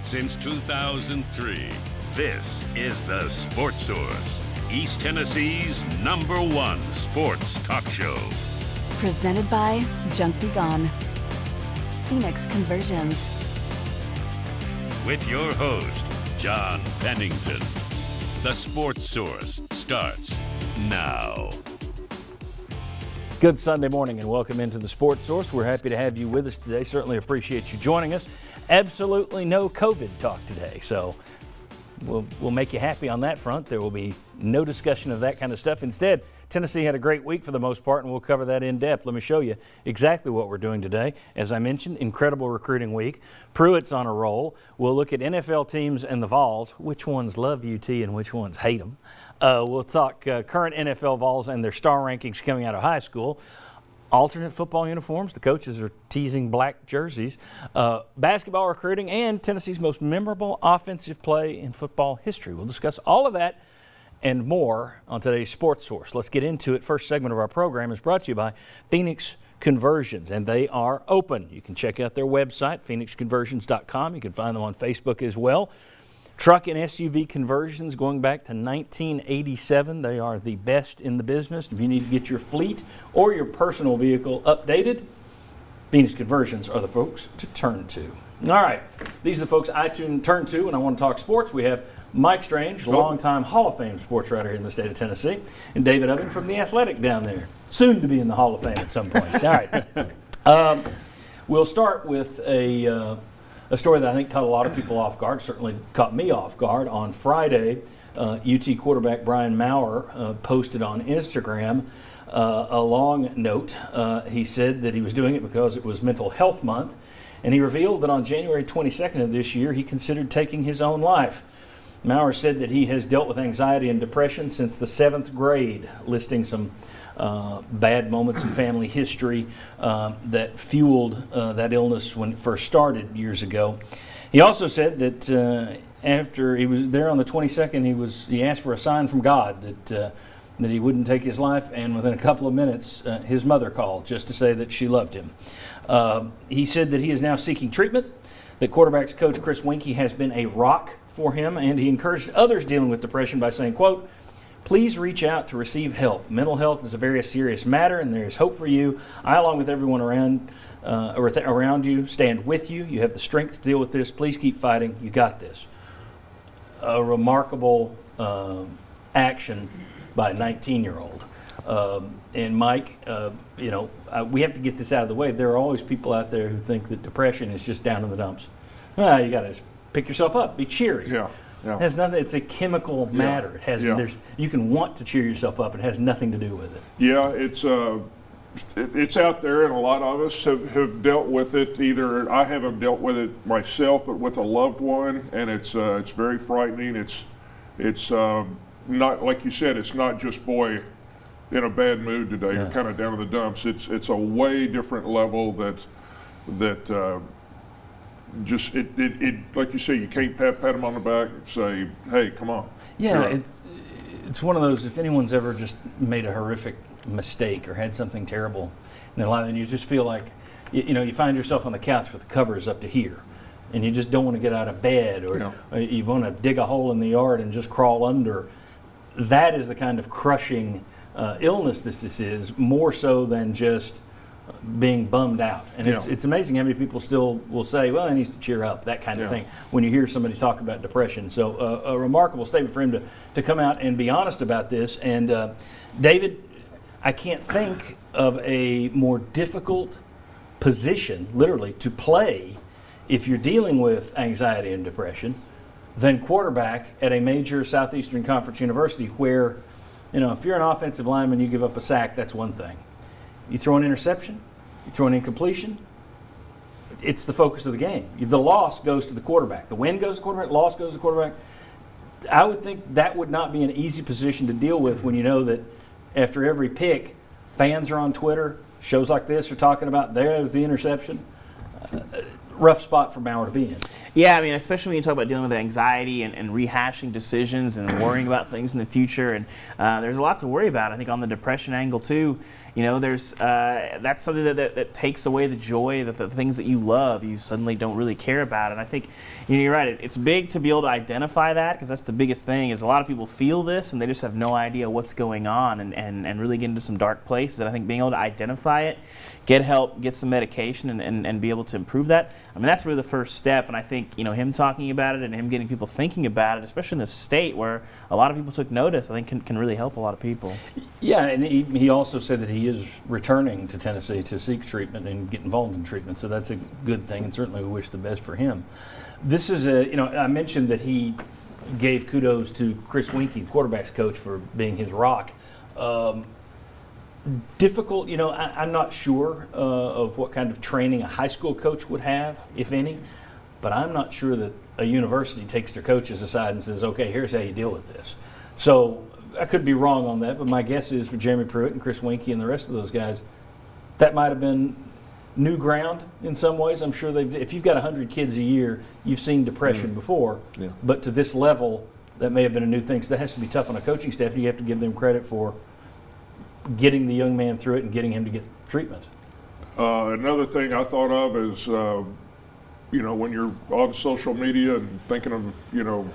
Since 2003, this is the Sports Source, East Tennessee's #1 sports talk show. Presented by Junk Be Gone, Phoenix Conversions. With your host, John Pennington. The Sports Source starts now. Good Sunday morning and welcome into the Sports Source. We're happy to have you with us today. Certainly appreciate you joining us. Absolutely no COVID talk today, so we'll make you happy on that front. There will be no discussion of that kind of stuff. Instead, Tennessee had a great week for the most part, and we'll cover that in depth. Let me show you exactly what we're doing today. As I mentioned, incredible recruiting week. Pruitt's on a roll. We'll look at NFL teams and the Vols, which ones love UT and which ones hate them. We'll talk current NFL Vols and their star rankings coming out of high school. Alternate football uniforms. The coaches are teasing black jerseys. Basketball recruiting and Tennessee's most memorable offensive play in football history. We'll discuss all of that and more on today's Sports Source. Let's get into it. First segment of our program is brought to you by Phoenix Conversions, and they are open. You can check out their website, phoenixconversions.com. You can find them on Facebook as well. Truck and SUV conversions going back to 1987. They are the best in the business. If you need to get your fleet or your personal vehicle updated, Phoenix Conversions are the folks to turn to. All right, these are the folks I turn to when I want to talk sports. We have Mike Strange, longtime Hall of Fame sports writer here in the state of Tennessee, and David Ubbing from The Athletic down there, soon to be in the Hall of Fame at some point. All right, we'll start with a story that I think caught a lot of people off guard, certainly caught me off guard. On Friday, UT quarterback Brian Maurer posted on Instagram a long note. He said that he was doing it because it was Mental Health Month, and he revealed that on January 22nd of this year, he considered taking his own life. Maurer said that he has dealt with anxiety and depression since the 7th grade, listing some bad moments in family history that fueled that illness when it first started years ago. He also said that after he was there on the 22nd, he asked for a sign from God that he wouldn't take his life, and within a couple of minutes, his mother called just to say that she loved him. He said that he is now seeking treatment, that quarterbacks coach Chris Weinke has been a rock for him, and he encouraged others dealing with depression by saying, quote, "Please reach out to receive help. Mental health is a very serious matter, and there is hope for you. I, along with everyone around you, stand with you. You have the strength to deal with this. Please keep fighting. You got this." A remarkable action by a 19-year-old. And Mike, we have to get this out of the way. There are always people out there who think that depression is just down in the dumps. You got to pick yourself up, be cheery. Yeah. It has nothing. It's a chemical matter. It has. You can want to cheer yourself up. It has nothing to do with it. Yeah, it's out there, and a lot of us have dealt with it. Either I haven't dealt with it myself, but with a loved one, and it's very frightening. It's not, like you said, it's not just, boy, in a bad mood today. You're kind of down in the dumps. It's a way different level that just it like you say, you can't pat them on the back and say, hey, come on. Yeah, it's one of those, if anyone's ever just made a horrific mistake or had something terrible in their life, and you just feel like you find yourself on the couch with the covers up to here, and you just don't want to get out of bed, or you want to dig a hole in the yard and just crawl under. That is the kind of crushing illness this is, more so than just being bummed out. And it's amazing how many people still will say, well, he needs to cheer up, that kind of thing, when you hear somebody talk about depression. So a remarkable statement for him to come out and be honest about this. And David, I can't think of a more difficult position, literally, to play if you're dealing with anxiety and depression than quarterback at a major Southeastern Conference university where, if you're an offensive lineman, you give up a sack, that's one thing. You throw an interception, you throw an incompletion, it's the focus of the game. The loss goes to the quarterback. The win goes to the quarterback, loss goes to the quarterback. I would think that would not be an easy position to deal with when you know that after every pick, fans are on Twitter, shows like this are talking about there's the interception. rough spot for Maurer to be in. Yeah, I mean, especially when you talk about dealing with anxiety and rehashing decisions and worrying about things in the future, and there's a lot to worry about. I think on the depression angle too, you know, there's that's something that takes away the joy, that the things that you love, you suddenly don't really care about. And I think, you know, you're right. It's big to be able to identify that, because that's the biggest thing. Is a lot of people feel this and they just have no idea what's going on, and really get into some dark places. And I think being able to identify it, get help, get some medication, and be able to improve that. I mean, that's really the first step. And I think, you know, him talking about it and him getting people thinking about it, especially in this state where a lot of people took notice, I think can really help a lot of people. Yeah, and he also said that he is returning to Tennessee to seek treatment and get involved in treatment, so that's a good thing, and certainly we wish the best for him. This is you know, I mentioned that he gave kudos to Chris Weinke, quarterback's coach, for being his rock. Difficult, you know, I'm not sure of what kind of training a high school coach would have, if any, but I'm not sure that a university takes their coaches aside and says, okay, here's how you deal with this. So I could be wrong on that, but my guess is for Jeremy Pruitt and Chris Weinke and the rest of those guys, that might have been new ground in some ways. I'm sure if you've got 100 kids a year, you've seen depression before, but to this level, that may have been a new thing. So that has to be tough on a coaching staff, and you have to give them credit for getting the young man through it and getting him to get treatment. Another thing I thought of is, you know, when you're on social media and thinking of, you know,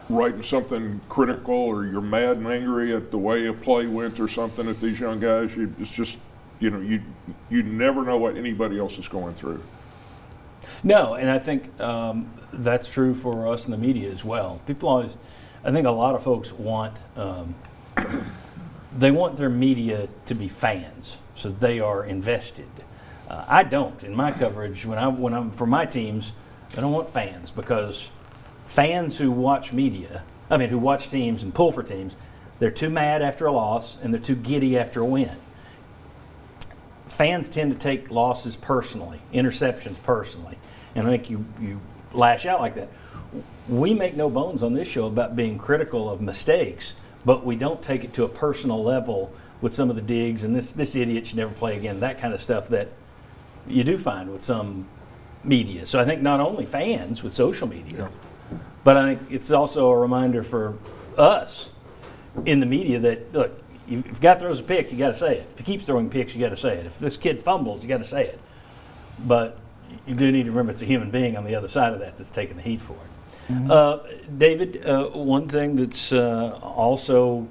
writing something critical, or you're mad and angry at the way a play went or something at these young guys, it's just, you know, you never know what anybody else is going through. No, and I think that's true for us in the media as well. People always, I think a lot of folks want, they want their media to be fans, so they are invested. I don't. In my coverage, when I'm for my teams, I don't want fans, because fans who watch media, who watch teams and pull for teams, they're too mad after a loss and they're too giddy after a win. Fans tend to take losses personally, interceptions personally, and I think you lash out like that. We make no bones on this show about being critical of mistakes, but we don't take it to a personal level with some of the digs and this idiot should never play again, that kind of stuff that you do find with some media. So I think not only fans with social media, but I think it's also a reminder for us in the media that, look, if a guy throws a pick, you got to say it. If he keeps throwing picks, you got to say it. If this kid fumbles, you got to say it. But you do need to remember it's a human being on the other side of that's taking the heat for it. Mm-hmm. David, one thing that's also,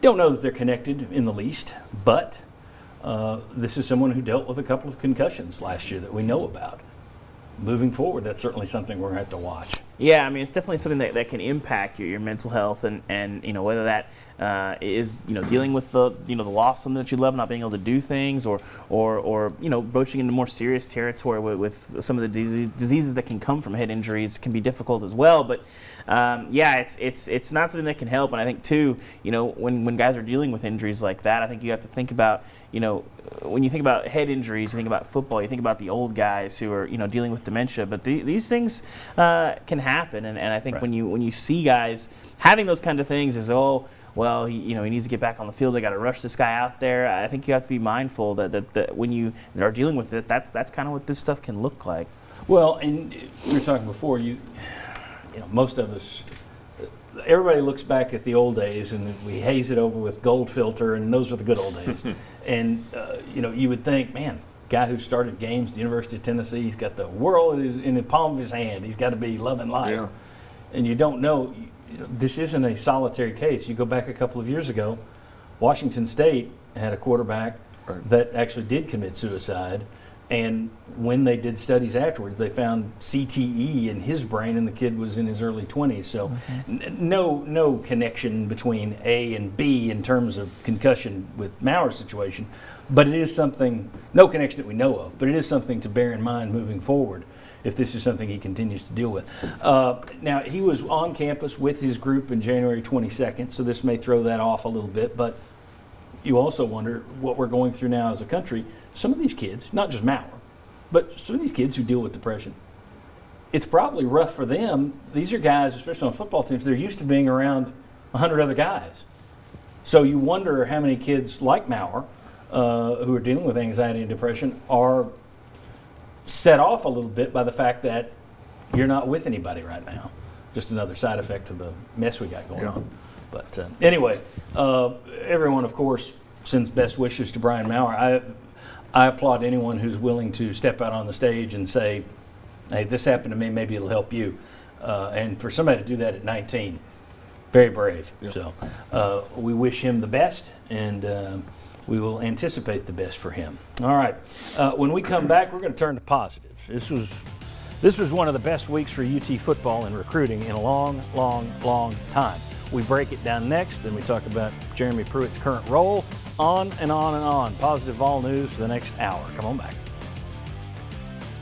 don't know that they're connected in the least, but this is someone who dealt with a couple of concussions last year that we know about. Moving forward, that's certainly something we're going to have to watch. Yeah, I mean, it's definitely something that can impact your mental health, and you know, whether that is, you know, dealing with the loss of something that you love, not being able to do things, or you know, broaching into more serious territory with some of the diseases that can come from head injuries can be difficult as well. But yeah, it's not something that can help. And I think too, you know, when guys are dealing with injuries like that, I think you have to think about, you know, when you think about head injuries, you think about football, you think about the old guys who are, you know, dealing with dementia. But these things can happen, and I think when you see guys having those kind of things, is well, he needs to get back on the field. They got to rush this guy out there. I think you have to be mindful that when you are dealing with it, that's kind of what this stuff can look like. Well, and we were talking before, you know, most of us, everybody looks back at the old days and we haze it over with gold filter, and those were the good old days. And you know, you would think, man, guy who started games at the University of Tennessee, he's got the world in the palm of his hand. He's got to be loving life. Yeah. And you don't know. This isn't a solitary case. You go back a couple of years ago, Washington State had a quarterback that actually did commit suicide, and when they did studies afterwards, they found CTE in his brain, and the kid was in his early 20s. So no connection between A and B in terms of concussion with Maurer's situation, but it is something, no connection that we know of, but it is something to bear in mind moving forward if this is something he continues to deal with. Now, he was on campus with his group in January 22nd, so this may throw that off a little bit, but you also wonder what we're going through now as a country. Some of these kids, not just Maurer, but some of these kids who deal with depression, it's probably rough for them. These are guys, especially on football teams, they're used to being around 100 other guys. So you wonder how many kids like Maurer who are dealing with anxiety and depression are set off a little bit by the fact that you're not with anybody right now. Just another side effect of the mess we got going on. But anyway, everyone, of course, sends best wishes to Brian Maurer. I applaud anyone who's willing to step out on the stage and say, hey, this happened to me, maybe it'll help you. And for somebody to do that at 19, very brave. Yep. So we wish him the best, and we will anticipate the best for him. All right. When we come back, we're going to turn to positives. This was one of the best weeks for UT football and recruiting in a long, long, long time. We break it down next, and we talk about Jeremy Pruitt's current role, on and on and on. Positive Vol news for the next hour. Come on back.